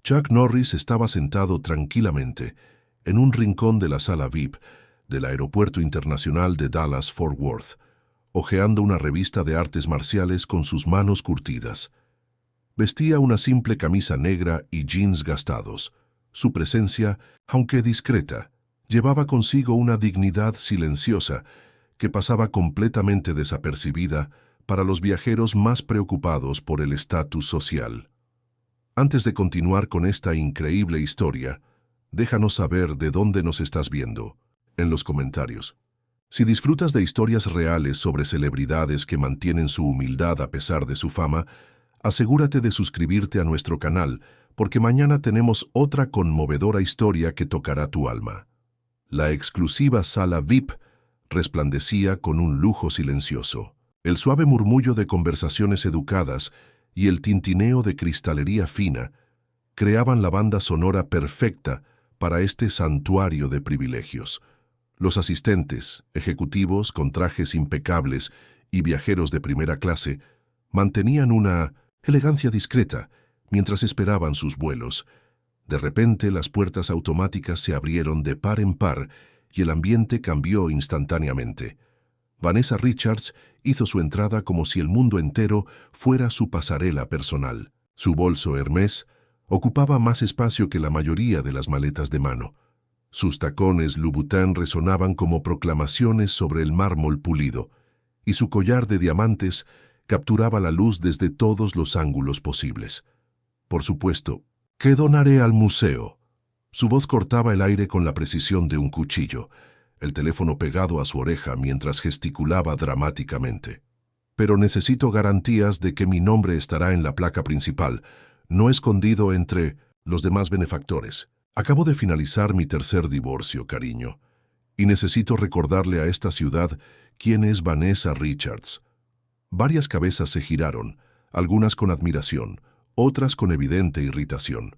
Chuck Norris estaba sentado tranquilamente en un rincón de la sala VIP del Aeropuerto Internacional de Dallas-Fort Worth, hojeando una revista de artes marciales con sus manos curtidas. Vestía una simple camisa negra y jeans gastados. Su presencia, aunque discreta, llevaba consigo una dignidad silenciosa que pasaba completamente desapercibida para los viajeros más preocupados por el estatus social. Antes de continuar con esta increíble historia, déjanos saber de dónde nos estás viendo en los comentarios. Si disfrutas de historias reales sobre celebridades que mantienen su humildad a pesar de su fama, asegúrate de suscribirte a nuestro canal, porque mañana tenemos otra conmovedora historia que tocará tu alma. La exclusiva sala VIP resplandecía con un lujo silencioso. El suave murmullo de conversaciones educadas y el tintineo de cristalería fina creaban la banda sonora perfecta para este santuario de privilegios. Los asistentes, ejecutivos con trajes impecables y viajeros de primera clase mantenían una elegancia discreta mientras esperaban sus vuelos. De repente, las puertas automáticas se abrieron de par en par y el ambiente cambió instantáneamente. Vanessa Richards hizo su entrada como si el mundo entero fuera su pasarela personal. Su bolso Hermès ocupaba más espacio que la mayoría de las maletas de mano. Sus tacones Louboutin resonaban como proclamaciones sobre el mármol pulido, y su collar de diamantes capturaba la luz desde todos los ángulos posibles. Por supuesto, ¿qué donaré al museo? Su voz cortaba el aire con la precisión de un cuchillo, el teléfono pegado a su oreja mientras gesticulaba dramáticamente. Pero necesito garantías de que mi nombre estará en la placa principal, no escondido entre los demás benefactores. Acabo de finalizar mi tercer divorcio, cariño, y necesito recordarle a esta ciudad quién es Vanessa Richards. Varias cabezas se giraron, algunas con admiración, otras con evidente irritación.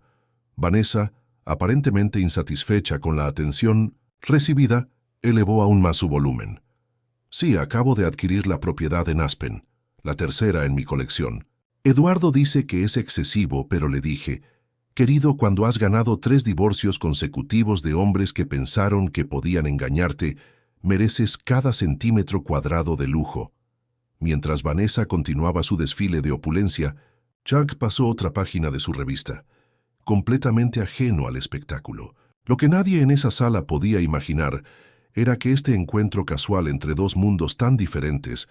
Vanessa, aparentemente insatisfecha con la atención recibida, elevó aún más su volumen. Sí, acabo de adquirir la propiedad en Aspen, la tercera en mi colección. Eduardo dice que es excesivo, pero le dije, querido, cuando has ganado 3 divorcios consecutivos de hombres que pensaron que podían engañarte, mereces cada centímetro cuadrado de lujo. Mientras Vanessa continuaba su desfile de opulencia, Chuck pasó otra página de su revista, completamente ajeno al espectáculo. Lo que nadie en esa sala podía imaginar era que este encuentro casual entre dos mundos tan diferentes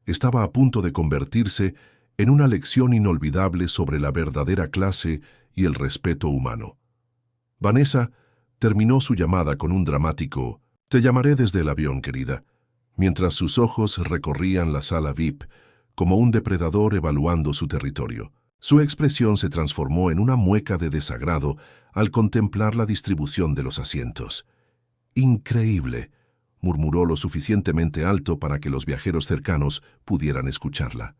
estaba a punto de convertirse en una lección inolvidable sobre la verdadera clase y el respeto humano. Vanessa terminó su llamada con un dramático «Te llamaré desde el avión, querida», mientras sus ojos recorrían la sala VIP como un depredador evaluando su territorio. Su expresión se transformó en una mueca de desagrado al contemplar la distribución de los asientos. «Increíble», murmuró lo suficientemente alto para que los viajeros cercanos pudieran escucharla.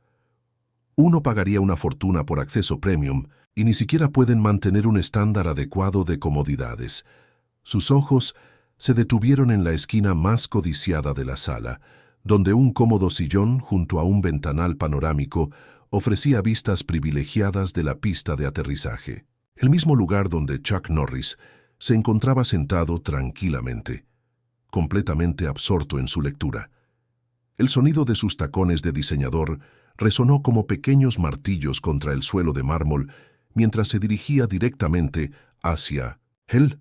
«Uno pagaría una fortuna por acceso premium y ni siquiera pueden mantener un estándar adecuado de comodidades». Sus ojos se detuvieron en la esquina más codiciada de la sala, donde un cómodo sillón junto a un ventanal panorámico ofrecía vistas privilegiadas de la pista de aterrizaje. El mismo lugar donde Chuck Norris se encontraba sentado tranquilamente, completamente absorto en su lectura. El sonido de sus tacones de diseñador resonó como pequeños martillos contra el suelo de mármol mientras se dirigía directamente hacia él.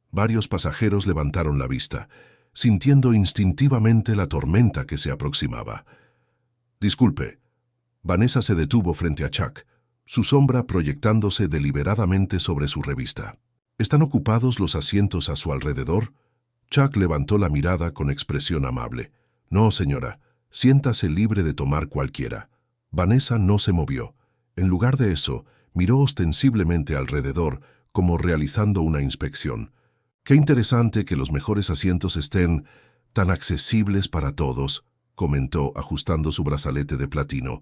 Varios pasajeros levantaron la vista, sintiendo instintivamente la tormenta que se aproximaba. «Disculpe». Vanessa se detuvo frente a Chuck, su sombra proyectándose deliberadamente sobre su revista. «¿Están ocupados los asientos a su alrededor?» Chuck levantó la mirada con expresión amable. «No, señora, siéntase libre de tomar cualquiera». Vanessa no se movió. En lugar de eso, miró ostensiblemente alrededor, como realizando una inspección. «Qué interesante que los mejores asientos estén tan accesibles para todos», comentó ajustando su brazalete de platino.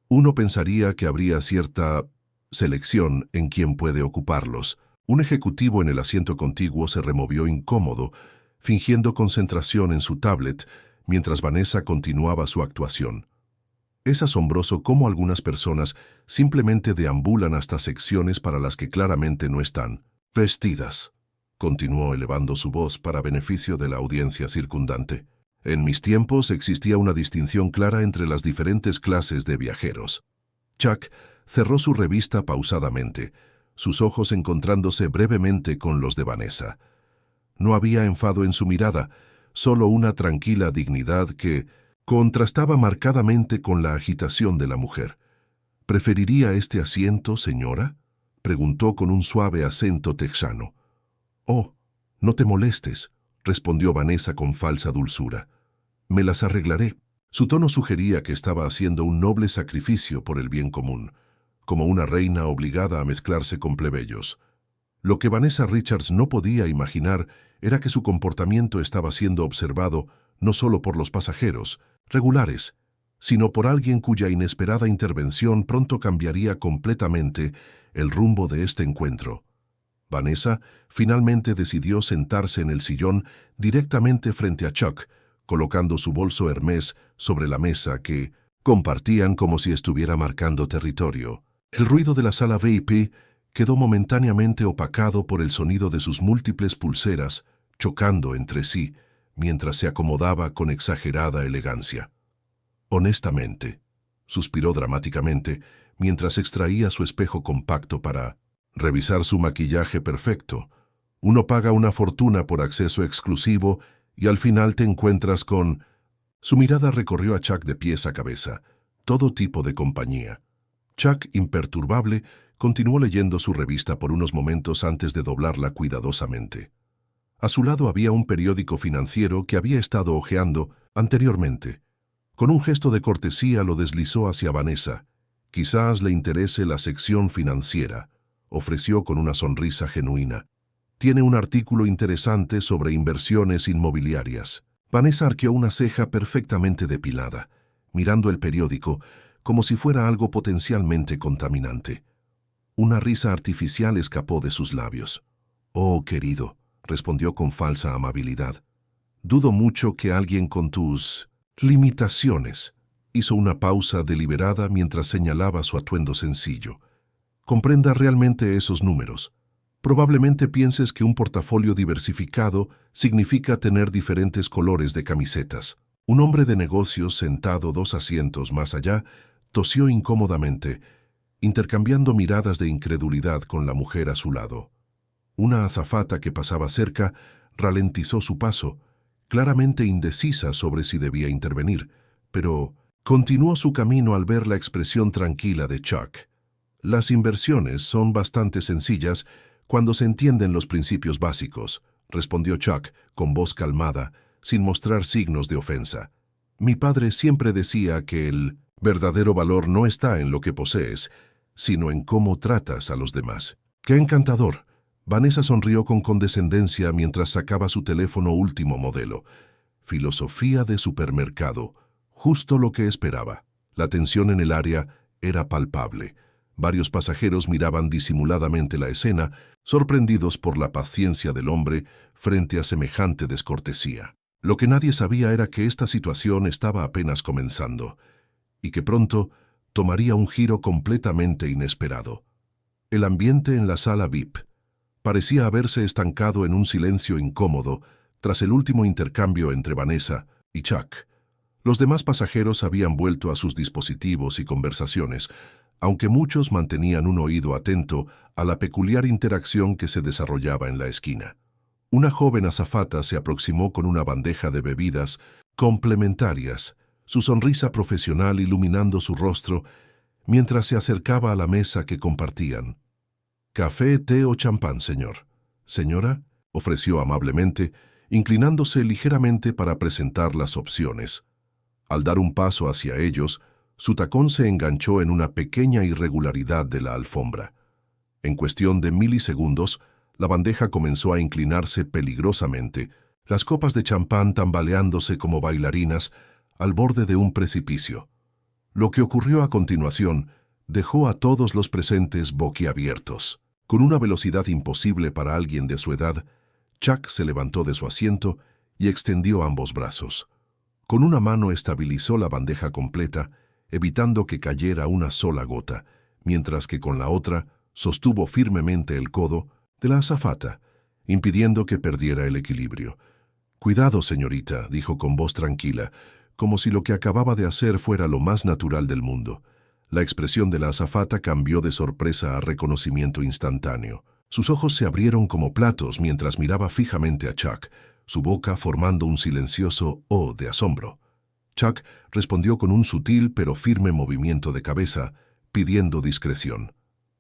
«Uno pensaría que habría cierta selección en quién puede ocuparlos». Un ejecutivo en el asiento contiguo se removió incómodo, fingiendo concentración en su tablet, mientras Vanessa continuaba su actuación. Es asombroso cómo algunas personas simplemente deambulan hasta secciones para las que claramente no están vestidas. Continuó elevando su voz para beneficio de la audiencia circundante. En mis tiempos existía una distinción clara entre las diferentes clases de viajeros. Chuck cerró su revista pausadamente, sus ojos encontrándose brevemente con los de Vanessa. No había enfado en su mirada, solo una tranquila dignidad que contrastaba marcadamente con la agitación de la mujer. ¿Preferiría este asiento, señora?, preguntó con un suave acento texano. «Oh, no te molestes», respondió Vanessa con falsa dulzura. «Me las arreglaré». Su tono sugería que estaba haciendo un noble sacrificio por el bien común, como una reina obligada a mezclarse con plebeyos. Lo que Vanessa Richards no podía imaginar era que su comportamiento estaba siendo observado no solo por los pasajeros regulares, sino por alguien cuya inesperada intervención pronto cambiaría completamente el rumbo de este encuentro. Vanessa finalmente decidió sentarse en el sillón directamente frente a Chuck, colocando su bolso Hermès sobre la mesa que compartían como si estuviera marcando territorio. El ruido de la sala VIP quedó momentáneamente opacado por el sonido de sus múltiples pulseras chocando entre sí mientras se acomodaba con exagerada elegancia. «Honestamente», suspiró dramáticamente mientras extraía su espejo compacto para revisar su maquillaje perfecto. «Uno paga una fortuna por acceso exclusivo y al final te encuentras con...». Su mirada recorrió a Chuck de pies a cabeza, todo tipo de compañía. Chuck, imperturbable, continuó leyendo su revista por unos momentos antes de doblarla cuidadosamente. A su lado había un periódico financiero que había estado hojeando anteriormente. Con un gesto de cortesía lo deslizó hacia Vanessa. «Quizás le interese la sección financiera», ofreció con una sonrisa genuina. «Tiene un artículo interesante sobre inversiones inmobiliarias». Vanessa arqueó una ceja perfectamente depilada, mirando el periódico como si fuera algo potencialmente contaminante. Una risa artificial escapó de sus labios. «Oh, querido», respondió con falsa amabilidad. «Dudo mucho que alguien con tus limitaciones». Hizo una pausa deliberada mientras señalaba su atuendo sencillo. «Comprenda realmente esos números. Probablemente pienses que un portafolio diversificado significa tener diferentes colores de camisetas». Un hombre de negocios sentado 2 asientos más allá tosió incómodamente, intercambiando miradas de incredulidad con la mujer a su lado. Una azafata que pasaba cerca ralentizó su paso, claramente indecisa sobre si debía intervenir, pero continuó su camino al ver la expresión tranquila de Chuck. «Las inversiones son bastante sencillas cuando se entienden los principios básicos», respondió Chuck con voz calmada, sin mostrar signos de ofensa. «Mi padre siempre decía que el verdadero valor no está en lo que posees, sino en cómo tratas a los demás». «¡Qué encantador!». Vanessa sonrió con condescendencia mientras sacaba su teléfono último modelo. Filosofía de supermercado, justo lo que esperaba. La tensión en el área era palpable. Varios pasajeros miraban disimuladamente la escena, sorprendidos por la paciencia del hombre frente a semejante descortesía. Lo que nadie sabía era que esta situación estaba apenas comenzando, y que pronto tomaría un giro completamente inesperado. El ambiente en la sala VIP parecía haberse estancado en un silencio incómodo tras el último intercambio entre Vanessa y Chuck. Los demás pasajeros habían vuelto a sus dispositivos y conversaciones, aunque muchos mantenían un oído atento a la peculiar interacción que se desarrollaba en la esquina. Una joven azafata se aproximó con una bandeja de bebidas complementarias, su sonrisa profesional iluminando su rostro mientras se acercaba a la mesa que compartían. «¿Café, té o champán, señor?» «Señora», ofreció amablemente, inclinándose ligeramente para presentar las opciones. Al dar un paso hacia ellos, su tacón se enganchó en una pequeña irregularidad de la alfombra. En cuestión de milisegundos, la bandeja comenzó a inclinarse peligrosamente, las copas de champán tambaleándose como bailarinas al borde de un precipicio. Lo que ocurrió a continuación dejó a todos los presentes boquiabiertos. Con una velocidad imposible para alguien de su edad, Chuck se levantó de su asiento y extendió ambos brazos. Con una mano estabilizó la bandeja completa, evitando que cayera una sola gota, mientras que con la otra sostuvo firmemente el codo de la azafata, impidiendo que perdiera el equilibrio. «Cuidado, señorita», dijo con voz tranquila, como si lo que acababa de hacer fuera lo más natural del mundo. La expresión de la azafata cambió de sorpresa a reconocimiento instantáneo. Sus ojos se abrieron como platos mientras miraba fijamente a Chuck, su boca formando un silencioso «oh» de asombro. Chuck respondió con un sutil pero firme movimiento de cabeza, pidiendo discreción.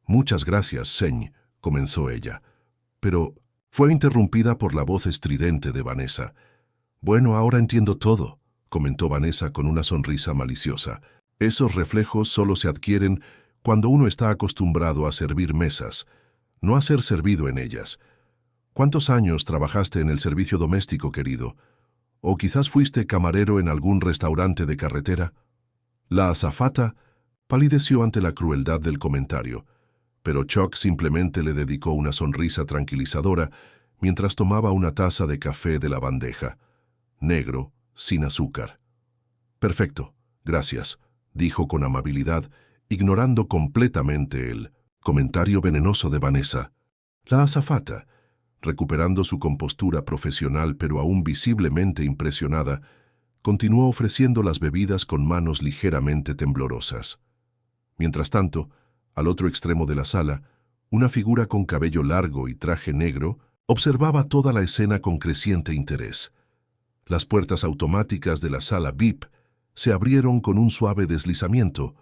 «Muchas gracias, Señ», comenzó ella. Pero fue interrumpida por la voz estridente de Vanessa. «Bueno, ahora entiendo todo», comentó Vanessa con una sonrisa maliciosa. «Esos reflejos solo se adquieren cuando uno está acostumbrado a servir mesas, no a ser servido en ellas. ¿Cuántos años trabajaste en el servicio doméstico, querido? ¿O quizás fuiste camarero en algún restaurante de carretera?» La azafata palideció ante la crueldad del comentario, pero Chuck simplemente le dedicó una sonrisa tranquilizadora mientras tomaba una taza de café de la bandeja, negro, sin azúcar. «Perfecto, gracias», dijo con amabilidad, ignorando completamente el comentario venenoso de Vanessa. La azafata, recuperando su compostura profesional pero aún visiblemente impresionada, continuó ofreciendo las bebidas con manos ligeramente temblorosas. Mientras tanto, al otro extremo de la sala, una figura con cabello largo y traje negro observaba toda la escena con creciente interés. Las puertas automáticas de la sala VIP se abrieron con un suave deslizamiento,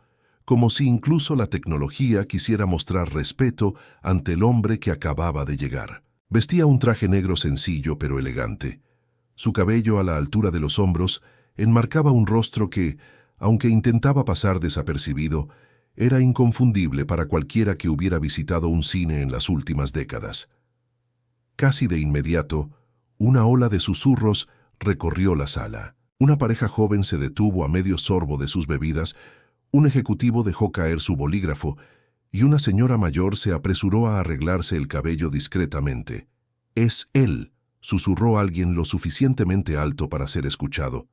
como si incluso la tecnología quisiera mostrar respeto ante el hombre que acababa de llegar. Vestía un traje negro sencillo pero elegante. Su cabello a la altura de los hombros enmarcaba un rostro que, aunque intentaba pasar desapercibido, era inconfundible para cualquiera que hubiera visitado un cine en las últimas décadas. Casi de inmediato, una ola de susurros recorrió la sala. Una pareja joven se detuvo a medio sorbo de sus bebidas, un ejecutivo dejó caer su bolígrafo y una señora mayor se apresuró a arreglarse el cabello discretamente. «Es él», susurró alguien lo suficientemente alto para ser escuchado.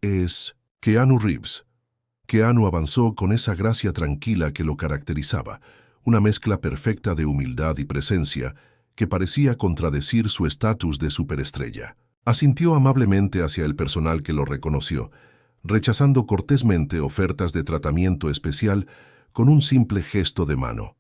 «Es Keanu Reeves». Keanu avanzó con esa gracia tranquila que lo caracterizaba, una mezcla perfecta de humildad y presencia que parecía contradecir su estatus de superestrella. Asintió amablemente hacia el personal que lo reconoció, rechazando cortésmente ofertas de tratamiento especial con un simple gesto de mano.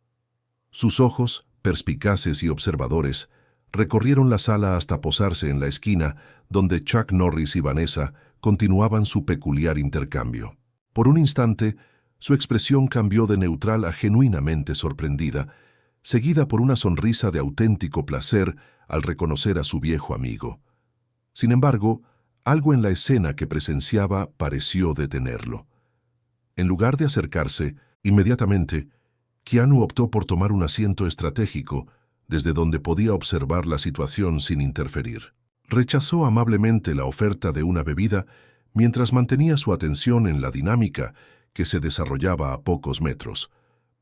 Sus ojos, perspicaces y observadores, recorrieron la sala hasta posarse en la esquina donde Chuck Norris y Vanessa continuaban su peculiar intercambio. Por un instante, su expresión cambió de neutral a genuinamente sorprendida, seguida por una sonrisa de auténtico placer al reconocer a su viejo amigo. Sin embargo, algo en la escena que presenciaba pareció detenerlo. En lugar de acercarse, inmediatamente, Keanu optó por tomar un asiento estratégico desde donde podía observar la situación sin interferir. Rechazó amablemente la oferta de una bebida mientras mantenía su atención en la dinámica que se desarrollaba a pocos metros.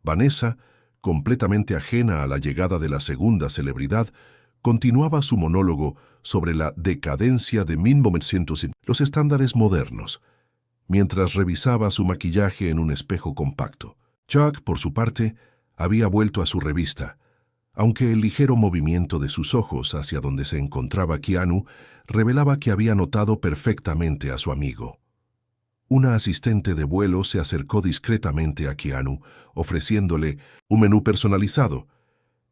Vanessa, completamente ajena a la llegada de la segunda celebridad, continuaba su monólogo sobre la decadencia de 1900 y los estándares modernos, mientras revisaba su maquillaje en un espejo compacto. Chuck, por su parte, había vuelto a su revista, aunque el ligero movimiento de sus ojos hacia donde se encontraba Keanu revelaba que había notado perfectamente a su amigo. Una asistente de vuelo se acercó discretamente a Keanu, ofreciéndole un menú personalizado.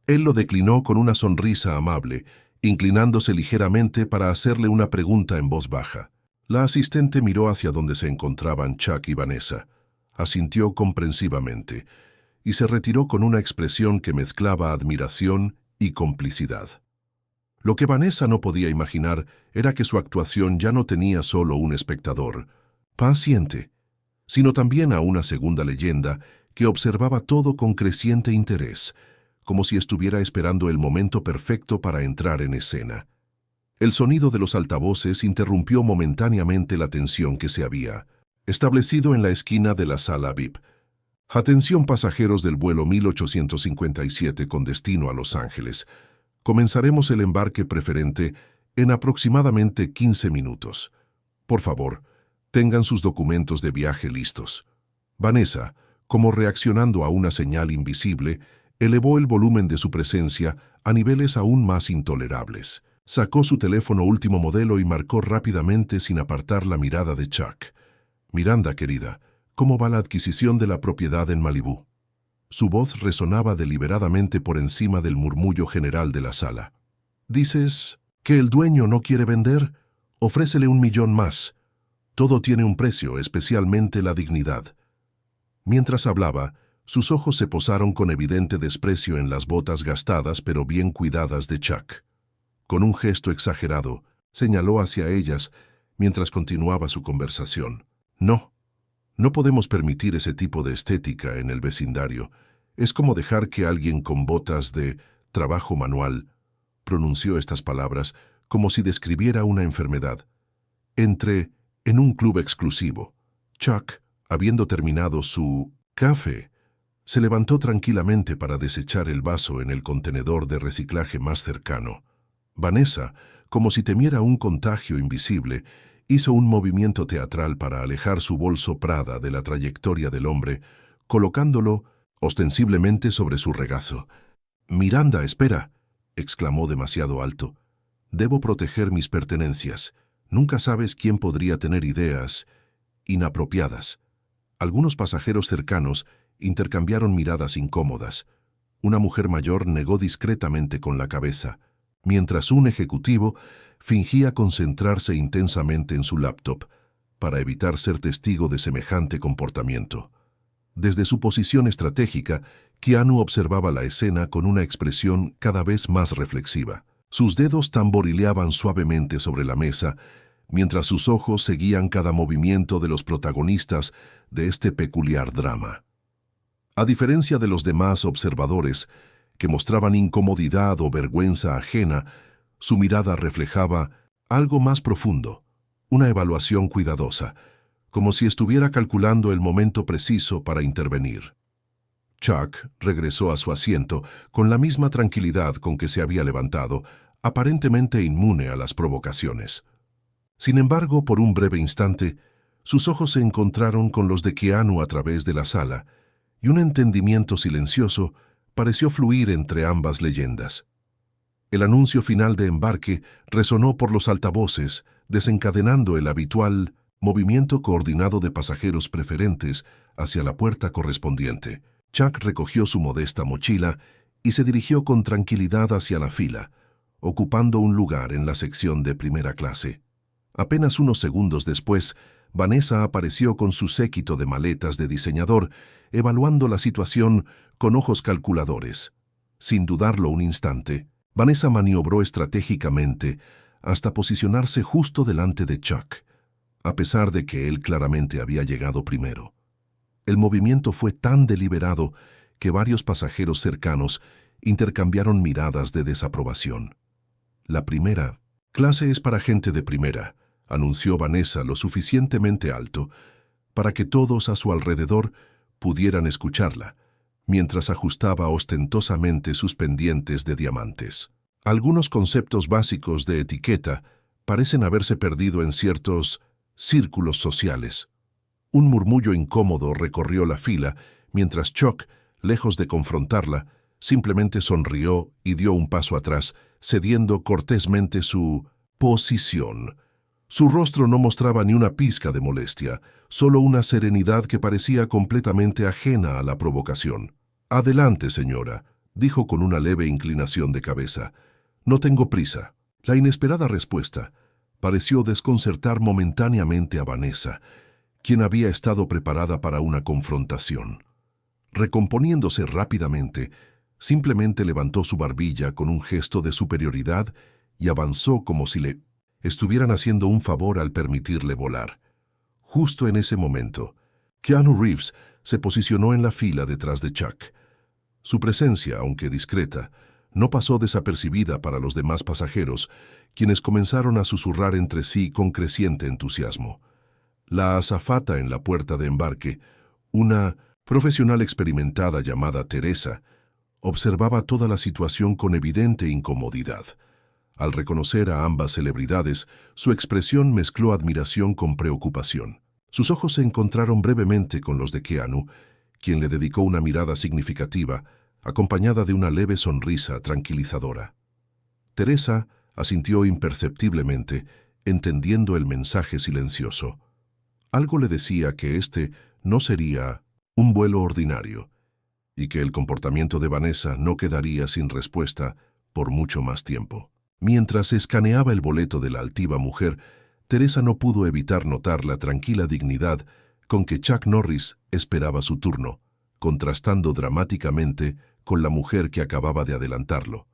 Él lo declinó con una sonrisa amable, inclinándose ligeramente para hacerle una pregunta en voz baja. La asistente miró hacia donde se encontraban Chuck y Vanessa, asintió comprensivamente y se retiró con una expresión que mezclaba admiración y complicidad. Lo que Vanessa no podía imaginar era que su actuación ya no tenía solo un espectador paciente, sino también a una segunda leyenda que observaba todo con creciente interés, como si estuviera esperando el momento perfecto para entrar en escena. El sonido de los altavoces interrumpió momentáneamente la tensión que se había establecido en la esquina de la sala VIP. «Atención pasajeros del vuelo 1857 con destino a Los Ángeles. Comenzaremos el embarque preferente en aproximadamente 15 minutos. Por favor, tengan sus documentos de viaje listos». Vanessa, como reaccionando a una señal invisible, elevó el volumen de su presencia a niveles aún más intolerables. Sacó su teléfono último modelo y marcó rápidamente sin apartar la mirada de Chuck. «Miranda, querida, ¿cómo va la adquisición de la propiedad en Malibú?» Su voz resonaba deliberadamente por encima del murmullo general de la sala. «¿Dices que el dueño no quiere vender? Ofrécele 1.000.000 más. Todo tiene un precio, especialmente la dignidad». Mientras hablaba, sus ojos se posaron con evidente desprecio en las botas gastadas pero bien cuidadas de Chuck. Con un gesto exagerado, señaló hacia ellas mientras continuaba su conversación. No podemos permitir ese tipo de estética en el vecindario. Es como dejar que alguien con botas de trabajo manual, pronunció estas palabras como si describiera una enfermedad, entre en un club exclusivo. Chuck, habiendo terminado su café, se levantó tranquilamente para desechar el vaso en el contenedor de reciclaje más cercano. Vanessa, como si temiera un contagio invisible, hizo un movimiento teatral para alejar su bolso Prada de la trayectoria del hombre, colocándolo ostensiblemente sobre su regazo. «Miranda, espera», exclamó demasiado alto. «Debo proteger mis pertenencias. Nunca sabes quién podría tener ideas inapropiadas». Algunos pasajeros cercanos intercambiaron miradas incómodas. Una mujer mayor negó discretamente con la cabeza, mientras un ejecutivo fingía concentrarse intensamente en su laptop para evitar ser testigo de semejante comportamiento. Desde su posición estratégica, Keanu observaba la escena con una expresión cada vez más reflexiva. Sus dedos tamborileaban suavemente sobre la mesa, mientras sus ojos seguían cada movimiento de los protagonistas de este peculiar drama. A diferencia de los demás observadores, que mostraban incomodidad o vergüenza ajena, su mirada reflejaba algo más profundo, una evaluación cuidadosa, como si estuviera calculando el momento preciso para intervenir. Chuck regresó a su asiento con la misma tranquilidad con que se había levantado, aparentemente inmune a las provocaciones. Sin embargo, por un breve instante, sus ojos se encontraron con los de Keanu a través de la sala, y un entendimiento silencioso pareció fluir entre ambas leyendas. El anuncio final de embarque resonó por los altavoces, desencadenando el habitual movimiento coordinado de pasajeros preferentes hacia la puerta correspondiente. Chuck recogió su modesta mochila y se dirigió con tranquilidad hacia la fila, ocupando un lugar en la sección de primera clase. Apenas unos segundos después, Vanessa apareció con su séquito de maletas de diseñador, evaluando la situación con ojos calculadores. Sin dudarlo un instante, Vanessa maniobró estratégicamente hasta posicionarse justo delante de Chuck, a pesar de que él claramente había llegado primero. El movimiento fue tan deliberado que varios pasajeros cercanos intercambiaron miradas de desaprobación. «La primera clase es para gente de primera», anunció Vanessa lo suficientemente alto para que todos a su alrededor pudieran escucharla, mientras ajustaba ostentosamente sus pendientes de diamantes. Algunos conceptos básicos de etiqueta parecen haberse perdido en ciertos círculos sociales. Un murmullo incómodo recorrió la fila, mientras Chuck, lejos de confrontarla, simplemente sonrió y dio un paso atrás, cediendo cortésmente su posición. Su rostro no mostraba ni una pizca de molestia, solo una serenidad que parecía completamente ajena a la provocación. «Adelante, señora», dijo con una leve inclinación de cabeza. «No tengo prisa». La inesperada respuesta pareció desconcertar momentáneamente a Vanessa, quien había estado preparada para una confrontación. Recomponiéndose rápidamente, simplemente levantó su barbilla con un gesto de superioridad y avanzó como si le estuvieran haciendo un favor al permitirle volar. Justo en ese momento, Keanu Reeves se posicionó en la fila detrás de Chuck. Su presencia, aunque discreta, no pasó desapercibida para los demás pasajeros, quienes comenzaron a susurrar entre sí con creciente entusiasmo. La azafata en la puerta de embarque, una profesional experimentada llamada Teresa, observaba toda la situación con evidente incomodidad. Al reconocer a ambas celebridades, su expresión mezcló admiración con preocupación. Sus ojos se encontraron brevemente con los de Keanu, quien le dedicó una mirada significativa, acompañada de una leve sonrisa tranquilizadora. Teresa asintió imperceptiblemente, entendiendo el mensaje silencioso. Algo le decía que este no sería un vuelo ordinario, y que el comportamiento de Vanessa no quedaría sin respuesta por mucho más tiempo. Mientras escaneaba el boleto de la altiva mujer, Teresa no pudo evitar notar la tranquila dignidad con que Chuck Norris esperaba su turno, contrastando dramáticamente con la mujer que acababa de adelantarlo.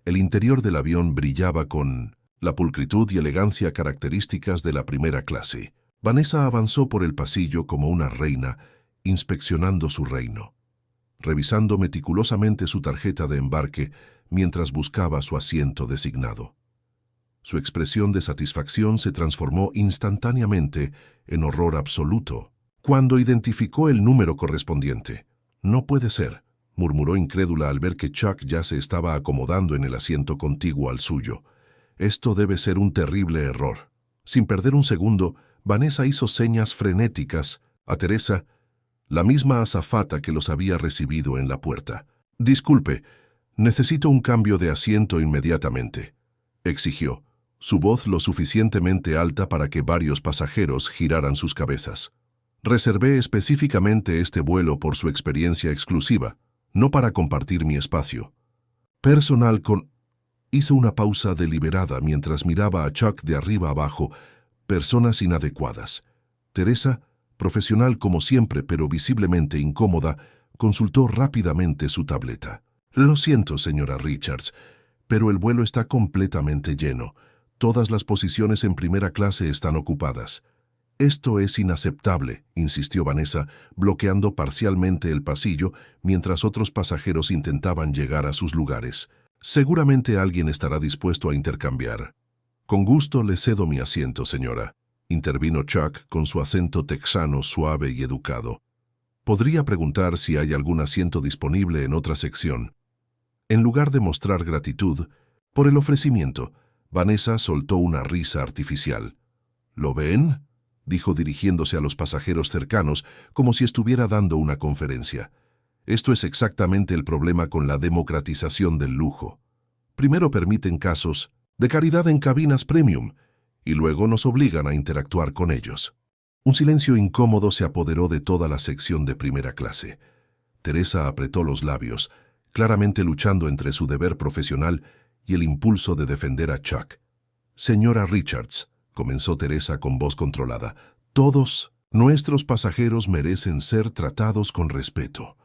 El interior del avión brillaba con la pulcritud y elegancia características de la primera clase. Vanessa avanzó por el pasillo como una reina, inspeccionando su reino, revisando meticulosamente su tarjeta de embarque mientras buscaba su asiento designado. Su expresión de satisfacción se transformó instantáneamente en horror absoluto cuando identificó el número correspondiente. «No puede ser», murmuró incrédula al ver que Chuck ya se estaba acomodando en el asiento contiguo al suyo. «Esto debe ser un terrible error». Sin perder un segundo, Vanessa hizo señas frenéticas a Teresa, la misma azafata que los había recibido en la puerta. «Disculpe, necesito un cambio de asiento inmediatamente», exigió, su voz lo suficientemente alta para que varios pasajeros giraran sus cabezas. «Reservé específicamente este vuelo por su experiencia exclusiva, no para compartir mi espacio. Personal con...» Hizo una pausa deliberada mientras miraba a Chuck de arriba abajo. «Personas inadecuadas». Teresa, profesional como siempre pero visiblemente incómoda, consultó rápidamente su tableta. «Lo siento, señora Richards, pero el vuelo está completamente lleno. Todas las posiciones en primera clase están ocupadas». «Esto es inaceptable», insistió Vanessa, bloqueando parcialmente el pasillo mientras otros pasajeros intentaban llegar a sus lugares. «Seguramente alguien estará dispuesto a intercambiar». «Con gusto le cedo mi asiento, señora», intervino Chuck con su acento texano suave y educado. «Podría preguntar si hay algún asiento disponible en otra sección». En lugar de mostrar gratitud por el ofrecimiento, Vanessa soltó una risa artificial. «¿Lo ven?», dijo dirigiéndose a los pasajeros cercanos como si estuviera dando una conferencia. «Esto es exactamente el problema con la democratización del lujo. Primero permiten casos de caridad en cabinas premium y luego nos obligan a interactuar con ellos». Un silencio incómodo se apoderó de toda la sección de primera clase. Teresa apretó los labios, claramente luchando entre su deber profesional y el impulso de defender a Chuck. «Señora Richards», comenzó Teresa con voz controlada, «todos nuestros pasajeros merecen ser tratados con respeto».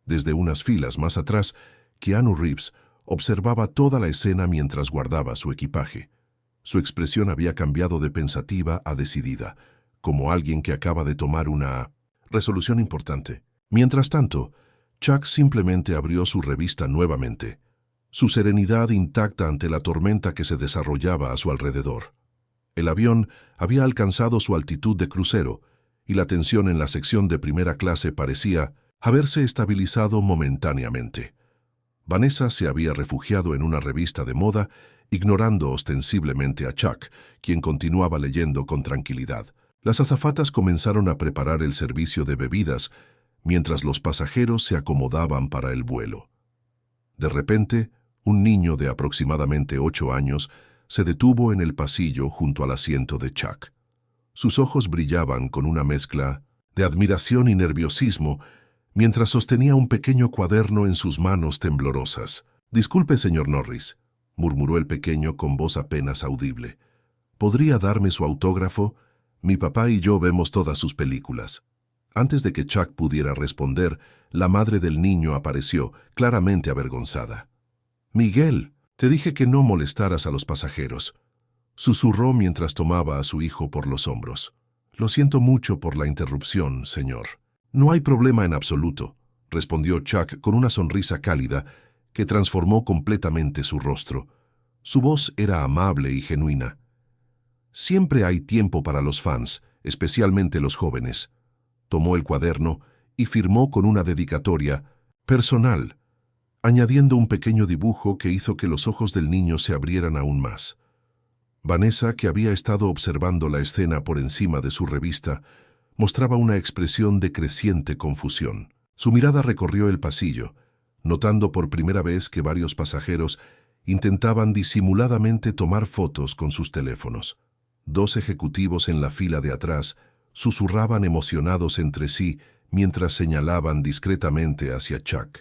Desde unas filas más atrás, Keanu Reeves observaba toda la escena mientras guardaba su equipaje. Su expresión había cambiado de pensativa a decidida, como alguien que acaba de tomar una resolución importante. Mientras tanto, Chuck simplemente abrió su revista nuevamente, su serenidad intacta ante la tormenta que se desarrollaba a su alrededor. El avión había alcanzado su altitud de crucero y la tensión en la sección de primera clase parecía haberse estabilizado momentáneamente. Vanessa se había refugiado en una revista de moda, ignorando ostensiblemente a Chuck, quien continuaba leyendo con tranquilidad. Las azafatas comenzaron a preparar el servicio de bebidas, mientras los pasajeros se acomodaban para el vuelo. De repente, un niño de aproximadamente 8 años se detuvo en el pasillo junto al asiento de Chuck. Sus ojos brillaban con una mezcla de admiración y nerviosismo mientras sostenía un pequeño cuaderno en sus manos temblorosas. «Disculpe, señor Norris», murmuró el pequeño con voz apenas audible. «¿Podría darme su autógrafo? Mi papá y yo vemos todas sus películas». Antes de que Chuck pudiera responder, la madre del niño apareció, claramente avergonzada. «Miguel, te dije que no molestaras a los pasajeros», susurró mientras tomaba a su hijo por los hombros. «Lo siento mucho por la interrupción, señor». «No hay problema en absoluto», respondió Chuck con una sonrisa cálida que transformó completamente su rostro. Su voz era amable y genuina. «Siempre hay tiempo para los fans, especialmente los jóvenes». Tomó el cuaderno y firmó con una dedicatoria personal, añadiendo un pequeño dibujo que hizo que los ojos del niño se abrieran aún más. Vanessa, que había estado observando la escena por encima de su revista, mostraba una expresión de creciente confusión. Su mirada recorrió el pasillo, notando por primera vez que varios pasajeros intentaban disimuladamente tomar fotos con sus teléfonos. 2 ejecutivos en la fila de atrás susurraban emocionados entre sí mientras señalaban discretamente hacia Chuck.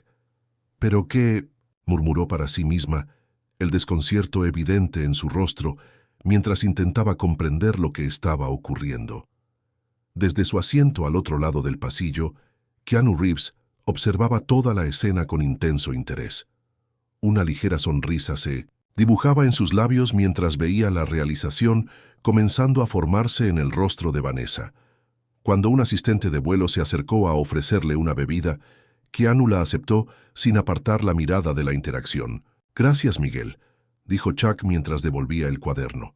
«¿Pero qué?», murmuró para sí misma, el desconcierto evidente en su rostro mientras intentaba comprender lo que estaba ocurriendo. Desde su asiento al otro lado del pasillo, Keanu Reeves observaba toda la escena con intenso interés. Una ligera sonrisa se dibujaba en sus labios mientras veía la realización comenzando a formarse en el rostro de Vanessa. Cuando un asistente de vuelo se acercó a ofrecerle una bebida, Keanu la aceptó sin apartar la mirada de la interacción. «Gracias, Miguel», dijo Chuck mientras devolvía el cuaderno.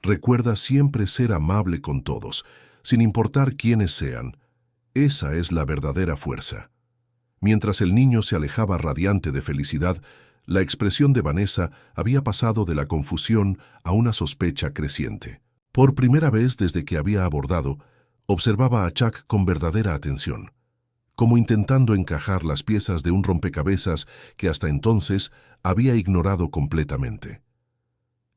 «Recuerda siempre ser amable con todos, sin importar quiénes sean. Esa es la verdadera fuerza». Mientras el niño se alejaba radiante de felicidad, la expresión de Vanessa había pasado de la confusión a una sospecha creciente. Por primera vez desde que había abordado, observaba a Chuck con verdadera atención, como intentando encajar las piezas de un rompecabezas que hasta entonces había ignorado completamente.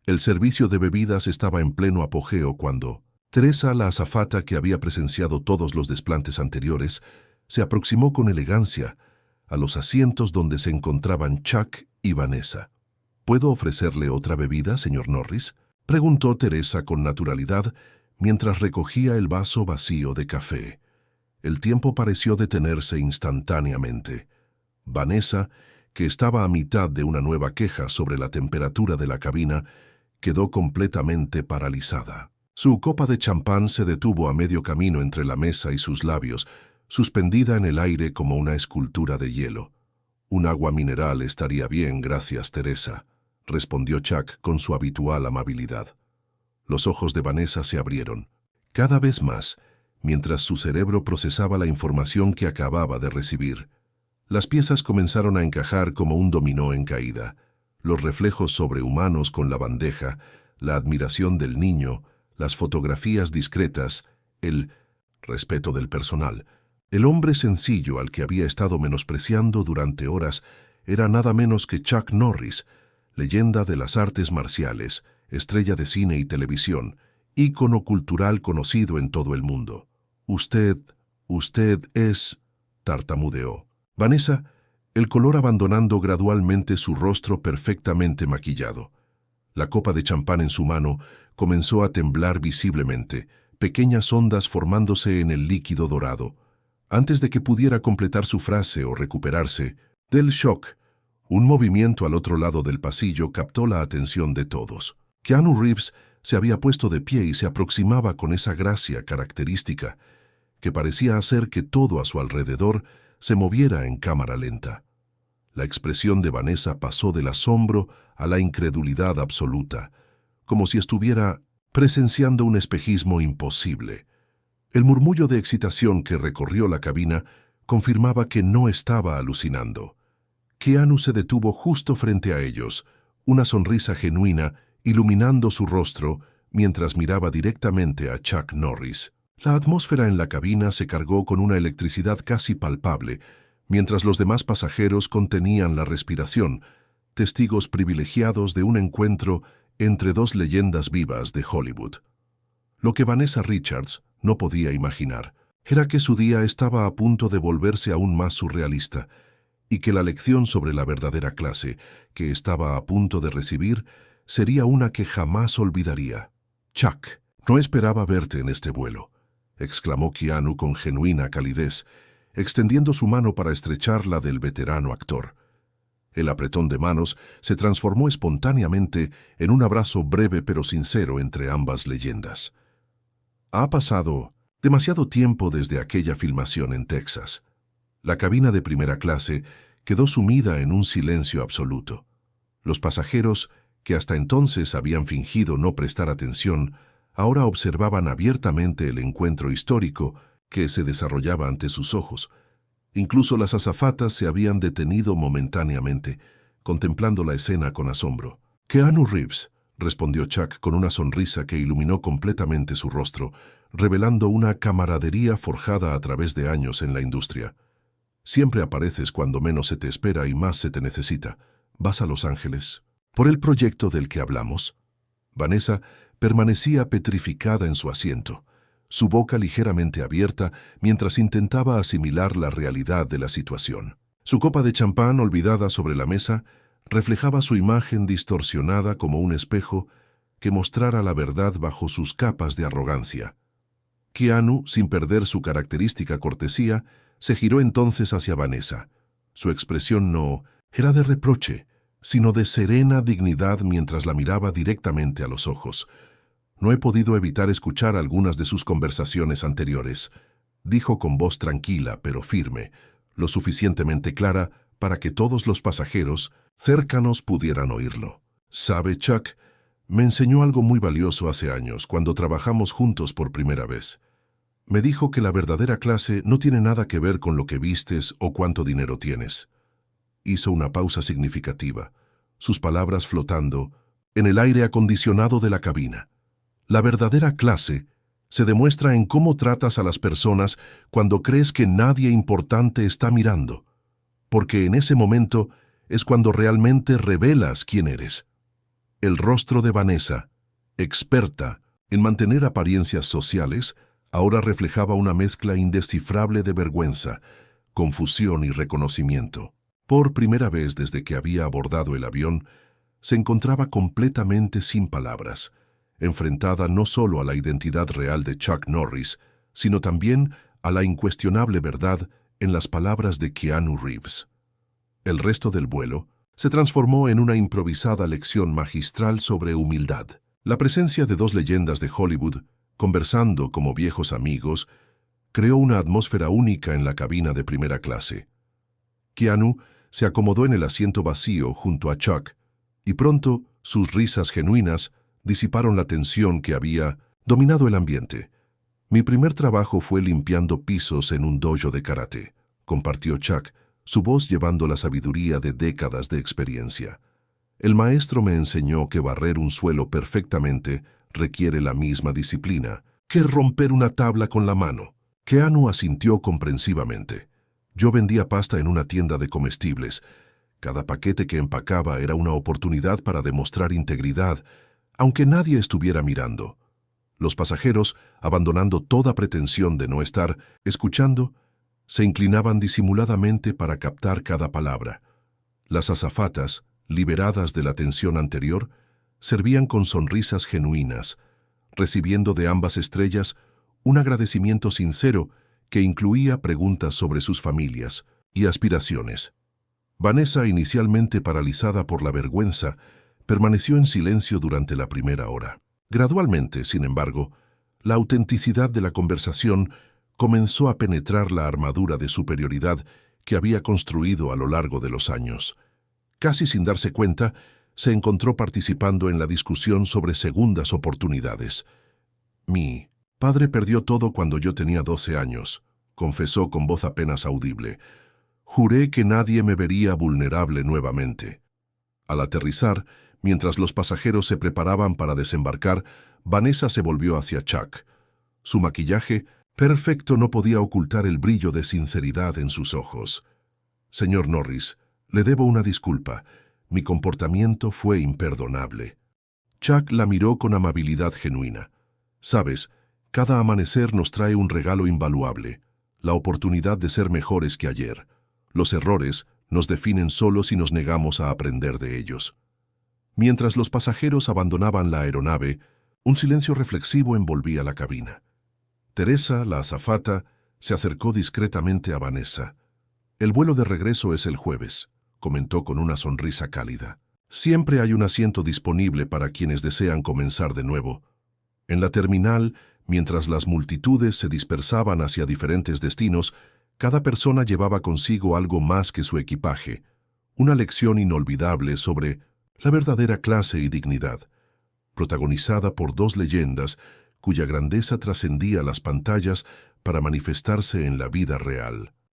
El servicio de bebidas estaba en pleno apogeo cuando Teresa, la azafata que había presenciado todos los desplantes anteriores, se aproximó con elegancia a los asientos donde se encontraban Chuck y Vanessa. «¿Puedo ofrecerle otra bebida, señor Norris?», preguntó Teresa con naturalidad mientras recogía el vaso vacío de café. El tiempo pareció detenerse instantáneamente. Vanessa, que estaba a mitad de una nueva queja sobre la temperatura de la cabina, quedó completamente paralizada. Su copa de champán se detuvo a medio camino entre la mesa y sus labios, suspendida en el aire como una escultura de hielo. «Un agua mineral estaría bien, gracias, Teresa», respondió Chuck con su habitual amabilidad. Los ojos de Vanessa se abrieron, cada vez más, mientras su cerebro procesaba la información que acababa de recibir. Las piezas comenzaron a encajar como un dominó en caída. Los reflejos sobrehumanos con la bandeja, la admiración del niño, las fotografías discretas, el respeto del personal. El hombre sencillo al que había estado menospreciando durante horas era nada menos que Chuck Norris, leyenda de las artes marciales, estrella de cine y televisión, ícono cultural conocido en todo el mundo. Usted es...», tartamudeó. Vanessa, el color abandonando gradualmente su rostro perfectamente maquillado. La copa de champán en su mano comenzó a temblar visiblemente, pequeñas ondas formándose en el líquido dorado. Antes de que pudiera completar su frase o recuperarse del shock, un movimiento al otro lado del pasillo captó la atención de todos. Keanu Reeves se había puesto de pie y se aproximaba con esa gracia característica que parecía hacer que todo a su alrededor se moviera en cámara lenta. La expresión de Vanessa pasó del asombro a la incredulidad absoluta, como si estuviera presenciando un espejismo imposible. El murmullo de excitación que recorrió la cabina confirmaba que no estaba alucinando. Keanu se detuvo justo frente a ellos, una sonrisa genuina iluminando su rostro mientras miraba directamente a Chuck Norris. La atmósfera en la cabina se cargó con una electricidad casi palpable, mientras los demás pasajeros contenían la respiración, testigos privilegiados de un encuentro entre dos leyendas vivas de Hollywood. Lo que Vanessa Richards no podía imaginar era que su día estaba a punto de volverse aún más surrealista y que la lección sobre la verdadera clase que estaba a punto de recibir sería una que jamás olvidaría. «Chuck, no esperaba verte en este vuelo», exclamó Keanu con genuina calidez, extendiendo su mano para estrechar la del veterano actor. El apretón de manos se transformó espontáneamente en un abrazo breve pero sincero entre ambas leyendas. Ha pasado demasiado tiempo desde aquella filmación en Texas. La cabina de primera clase quedó sumida en un silencio absoluto. Los pasajeros, que hasta entonces habían fingido no prestar atención, ahora observaban abiertamente el encuentro histórico que se desarrollaba ante sus ojos. Incluso las azafatas se habían detenido momentáneamente, contemplando la escena con asombro. «Keanu Reeves», respondió Chuck con una sonrisa que iluminó completamente su rostro, revelando una camaradería forjada a través de años en la industria. Siempre apareces cuando menos se te espera y más se te necesita. ¿Vas a Los Ángeles? ¿Por el proyecto del que hablamos? Vanessa permanecía petrificada en su asiento, su boca ligeramente abierta mientras intentaba asimilar la realidad de la situación. Su copa de champán olvidada sobre la mesa reflejaba su imagen distorsionada como un espejo que mostrara la verdad bajo sus capas de arrogancia. Keanu, sin perder su característica cortesía, se giró entonces hacia Vanessa. Su expresión no era de reproche, sino de serena dignidad mientras la miraba directamente a los ojos. «No he podido evitar escuchar algunas de sus conversaciones anteriores», dijo con voz tranquila pero firme, lo suficientemente clara para que todos los pasajeros cercanos pudieran oírlo. «¿Sabe, Chuck? Me enseñó algo muy valioso hace años, cuando trabajamos juntos por primera vez. Me dijo que la verdadera clase no tiene nada que ver con lo que vistes o cuánto dinero tienes». Hizo una pausa significativa, sus palabras flotando en el aire acondicionado de la cabina. La verdadera clase se demuestra en cómo tratas a las personas cuando crees que nadie importante está mirando, porque en ese momento es cuando realmente revelas quién eres. El rostro de Vanessa, experta en mantener apariencias sociales, ahora reflejaba una mezcla indescifrable de vergüenza, confusión y reconocimiento. Por primera vez desde que había abordado el avión, se encontraba completamente sin palabras, enfrentada no solo a la identidad real de Chuck Norris, sino también a la incuestionable verdad en las palabras de Keanu Reeves. El resto del vuelo se transformó en una improvisada lección magistral sobre humildad. La presencia de dos leyendas de Hollywood, conversando como viejos amigos, creó una atmósfera única en la cabina de primera clase. Keanu se acomodó en el asiento vacío junto a Chuck, y pronto sus risas genuinas disiparon la tensión que había dominado el ambiente. «Mi primer trabajo fue limpiando pisos en un dojo de karate», compartió Chuck, su voz llevando la sabiduría de décadas de experiencia. «El maestro me enseñó que barrer un suelo perfectamente requiere la misma disciplina que romper una tabla con la mano». Keanu asintió comprensivamente. «Yo vendía pasta en una tienda de comestibles. Cada paquete que empacaba era una oportunidad para demostrar integridad, aunque nadie estuviera mirando. Los pasajeros, abandonando toda pretensión de no estar escuchando, se inclinaban disimuladamente para captar cada palabra. Las azafatas, liberadas de la tensión anterior, servían con sonrisas genuinas, recibiendo de ambas estrellas un agradecimiento sincero que incluía preguntas sobre sus familias y aspiraciones. Vanessa, inicialmente paralizada por la vergüenza, permaneció en silencio durante la primera hora. Gradualmente, sin embargo, la autenticidad de la conversación comenzó a penetrar la armadura de superioridad que había construido a lo largo de los años. Casi sin darse cuenta, se encontró participando en la discusión sobre segundas oportunidades. «Mi padre perdió todo cuando yo tenía 12 años», confesó con voz apenas audible. «Juré que nadie me vería vulnerable nuevamente». Al aterrizar, mientras los pasajeros se preparaban para desembarcar, Vanessa se volvió hacia Chuck. Su maquillaje perfecto no podía ocultar el brillo de sinceridad en sus ojos. «Señor Norris, le debo una disculpa. Mi comportamiento fue imperdonable». Chuck la miró con amabilidad genuina. «Sabes, cada amanecer nos trae un regalo invaluable, la oportunidad de ser mejores que ayer. Los errores nos definen solo si nos negamos a aprender de ellos». Mientras los pasajeros abandonaban la aeronave, un silencio reflexivo envolvía la cabina. Teresa, la azafata, se acercó discretamente a Vanessa. «El vuelo de regreso es el jueves», comentó con una sonrisa cálida. «Siempre hay un asiento disponible para quienes desean comenzar de nuevo». En la terminal, mientras las multitudes se dispersaban hacia diferentes destinos, cada persona llevaba consigo algo más que su equipaje, una lección inolvidable sobre la verdadera clase y dignidad, protagonizada por dos leyendas cuya grandeza trascendía las pantallas para manifestarse en la vida real.